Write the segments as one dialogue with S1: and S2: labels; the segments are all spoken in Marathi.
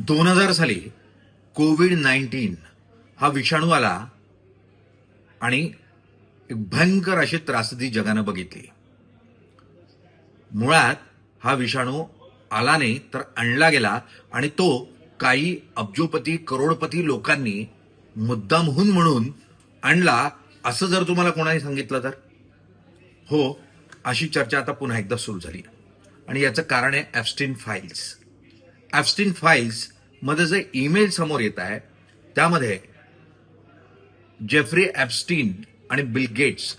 S1: 2000 साली कोविड-19 हा विषाणू आला आणि एक भयंकर अशी त्रासदी जगानं बघितली. मुळात हा विषाणू आला नाही तर आणला गेला आणि तो काही अब्जोपती करोडपती लोकांनी मुद्दामहून म्हणून आणला असं जर तुम्हाला कोणाने सांगितलं तर हो, अशी चर्चा आता पुन्हा एकदा सुरू झाली आणि याचं कारण आहे एप्स्टीन फाईल्स. एप्स्टीन फाईल्स मध्ये जे ईमेल समोर येत आहे त्यामध्ये जेफ्री एप्स्टीन आणि बिल गेट्स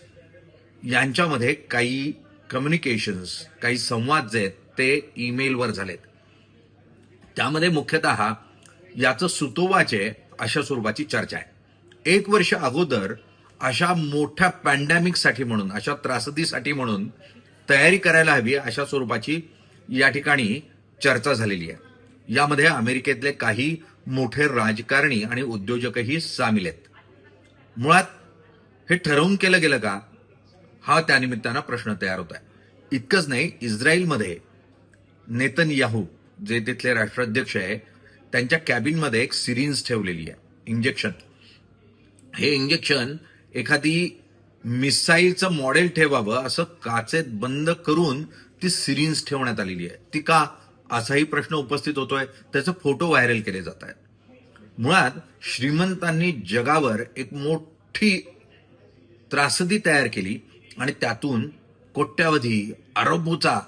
S1: यांच्यामध्ये काही कम्युनिकेशन्स, काही संवाद जे आहेत ते ईमेलवर झालेत. त्यामध्ये मुख्यतः याचं सुतोवाचे अशा स्वरूपाची चर्चा आहे. 1 वर्ष अगोदर अशा मोठ्या पॅन्डेमिकसाठी म्हणून, अशा त्रासदीसाठी म्हणून तयारी करायला हवी अशा स्वरूपाची या ठिकाणी चर्चा झालेली आहे. यामध्ये अमेरिकेतले काही मोठे राजकारणी आणि उद्योजकही सामील आहेत. मुळात हे ठरवून केलं गेलं का, हा त्यानिमित्तानं प्रश्न तयार होत आहे. इतकंच नाही, इस्रायलमध्ये नेतन्याहू जे तिथले राष्ट्राध्यक्ष आहे त्यांच्या कॅबिनमध्ये एक सिरिंज ठेवलेली आहे, इंजेक्शन. हे इंजेक्शन एखादी मिसाईलचं मॉडेल ठेवावं असं काचेत बंद करून ती सिरिंज ठेवण्यात आलेली आहे. ती का, असाही प्रश्न उपस्थित होतोय. त्याचे फोटो व्हायरल केले जात आहेत. मुळात श्रीमंतांनी जगावर एक मोठी त्रासदी तयार केली आणि त्यातून कोट्यावधी अरबोचा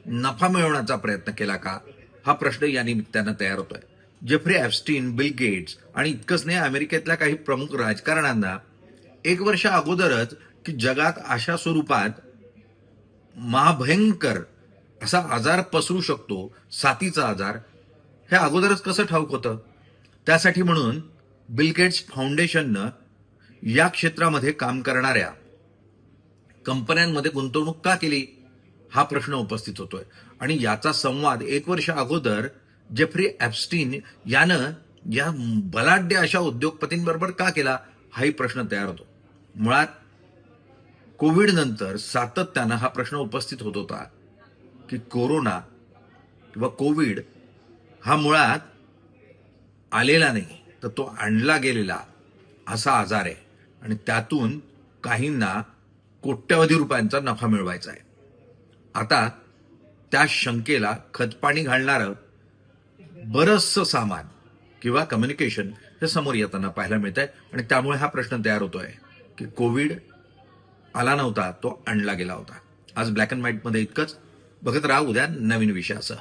S1: नफा मिळवण्याचा प्रयत्न केला का, हा प्रश्न या निमित्तानं तयार होतोय. जेफ्री एप्स्टीन, बिल गेट्स आणि इतकंच नाही, अमेरिकेतल्या काही प्रमुख राजकारण्यांना 1 वर्ष अगोदरच की जगात अशा स्वरूपात महाभयंकर असा आजार पसरू शकतो, साथीचा आजार, हे अगोदरच कसं ठाऊक होतं. त्यासाठी म्हणून बिल गेट्स फाउंडेशननं या क्षेत्रामध्ये काम करणाऱ्या कंपन्यांमध्ये गुंतवणूक का केली, हा प्रश्न उपस्थित होतोय. आणि याचा संवाद 1 वर्ष अगोदर जेफ्री एप्स्टीन यानं या बलाढ्य अशा उद्योगपतींबरोबर का केला, हाही प्रश्न तयार होतो. मुळात कोविड नंतर सातत्यानं हा प्रश्न उपस्थित होत होता की कोरोना किंवा कोविड हा मुळात आलेला नाही तर तो आणला गेलेला असा आजार आहे आणि त्यातून काहींना कोट्यवधी रुपयांचा नफा मिळवायचा आहे. आता त्या शंकेला खतपाणी घालणारं बरंचसं सामान किंवा कम्युनिकेशन हे समोर येताना पाहायला मिळत आहे आणि त्यामुळे हा प्रश्न तयार होतोय की कोविड आला नव्हता, तो आणला गेला होता. आज ब्लॅक अँड व्हाईट मध्ये इतकंच. बघत राहा उद्या नवीन विषयासह.